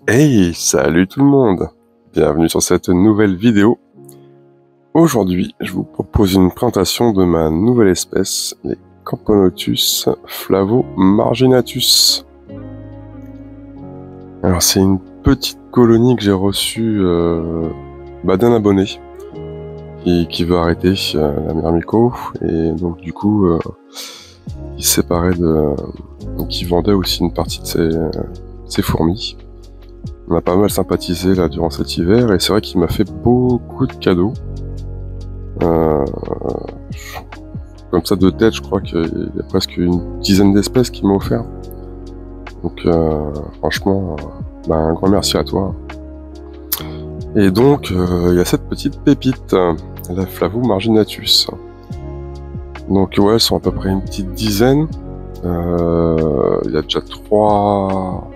Hey, salut tout le monde! Bienvenue sur cette nouvelle vidéo. Aujourd'hui, je vous propose une présentation de ma nouvelle espèce, les Camponotus flavomarginatus. Alors c'est une petite colonie que j'ai reçue d'un abonné qui veut arrêter la myrmico, et donc du coup il se séparait donc il vendait aussi une partie de ses fourmis. On a pas mal sympathisé là durant cet hiver, et c'est vrai qu'il m'a fait beaucoup de cadeaux. Comme ça de tête, je crois qu'il y a presque une dizaine d'espèces qu'il m'a offert. Donc franchement, un grand merci à toi. Et donc il y a cette petite pépite, la flavomarginatus. Donc ouais, elles sont à peu près une petite dizaine. Il y a déjà trois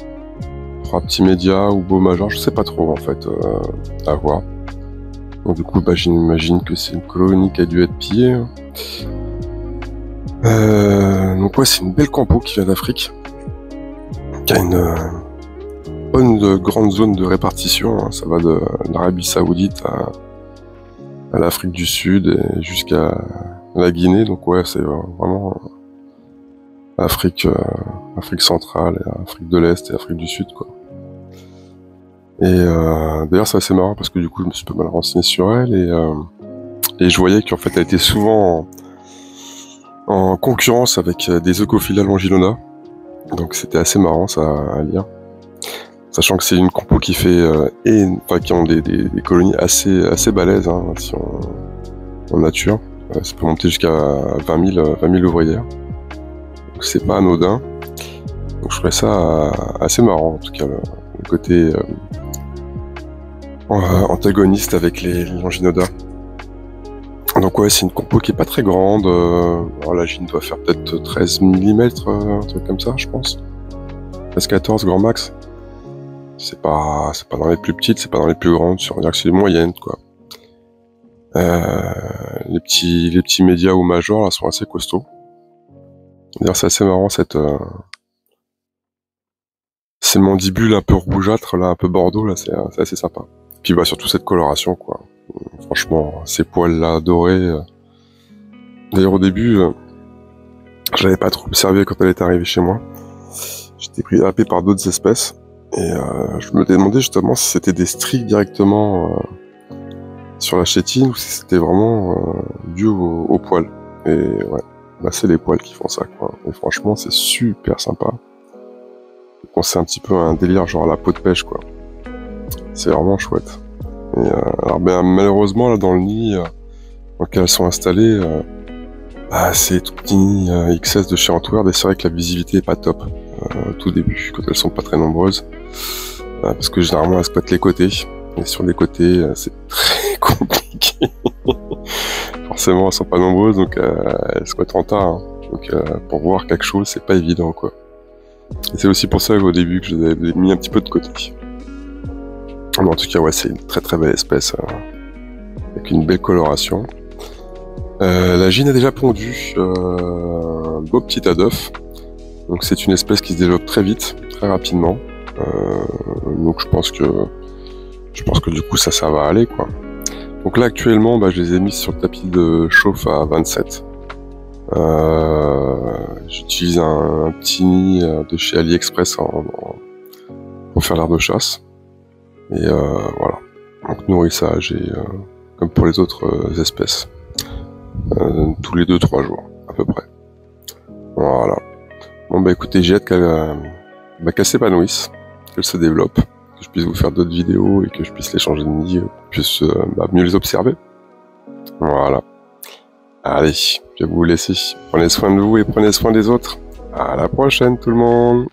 petits médias ou beaux majeurs, je sais pas trop en fait, à voir. Donc du coup j'imagine que c'est une colonie qui a dû être pillée. Donc ouais, c'est une belle campo qui vient d'Afrique, qui a une bonne grande zone de répartition, hein. Ça va de l'Arabie Saoudite à l'Afrique du Sud et jusqu'à la Guinée. Donc ouais, c'est vraiment Afrique centrale, Afrique de l'Est et Afrique du Sud, quoi. Et d'ailleurs c'est assez marrant parce que du coup je me suis pas mal renseigné sur elle, et je voyais qu'en fait elle était souvent en concurrence avec des Eucophila longilona. Donc c'était assez marrant ça à lire. Sachant que c'est une compo qui fait qui ont des colonies assez balèzes, hein, en nature. Ça peut monter jusqu'à 20 000 ouvrières. Donc c'est pas anodin. Donc je trouvais ça assez marrant, en tout cas le côté antagoniste avec les longinoda. Donc ouais, c'est une compo qui est pas très grande. Alors la gine doit faire peut-être 13 mm, un truc comme ça, je pense. 13-14 grand max. C'est pas dans les plus petites, c'est pas dans les plus grandes, on va dire que c'est les moyennes, quoi. Les petits médias ou majors là sont assez costauds. D'ailleurs c'est assez marrant ces mandibules un peu rougeâtres là, un peu bordeaux là, c'est assez sympa. Puis bah surtout cette coloration, quoi. Franchement, ces poils là dorés. D'ailleurs au début, je l'avais pas trop observé quand elle est arrivée chez moi. J'étais pris happé par d'autres espèces, et je me demandais justement si c'était des stries directement sur la chétine ou si c'était vraiment dû au poil. Et ouais, là c'est les poils qui font ça, quoi. Et franchement c'est super sympa. Je pensais un petit peu à un délire genre à la peau de pêche, quoi. C'est vraiment chouette. Et alors malheureusement là dans le nid dans lequel elles sont installées, c'est tout petit XS de chez Antwerp, et c'est vrai que la visibilité est pas top au tout début quand elles sont pas très nombreuses, parce que généralement elles squattent les côtés, et sur les côtés c'est très compliqué. Forcément elles sont pas nombreuses, donc elles squattent en tas, hein. Donc pour voir quelque chose c'est pas évident, quoi. Et c'est aussi pour ça qu'au début que je les ai mis un petit peu de côté. Mais en tout cas ouais, c'est une très très belle espèce, avec une belle coloration. La gine a déjà pondu un beau petit tas d'œufs. Donc c'est une espèce qui se développe très vite, très rapidement. Donc je pense que du coup ça va aller, quoi. Donc là actuellement je les ai mis sur le tapis de chauffe à 27. J'utilise un petit nid de chez AliExpress pour faire l'air de chasse. Et voilà. Donc nourrissage, et comme pour les autres espèces. Tous les 2-3 jours à peu près. Voilà. Bon écoutez, j'ai hâte qu'elle s'épanouisse, qu'elle se développe, que je puisse vous faire d'autres vidéos et que je puisse les changer de nid, que je puisse mieux les observer. Voilà. Allez, je vais vous laisser. Prenez soin de vous et prenez soin des autres. À la prochaine tout le monde.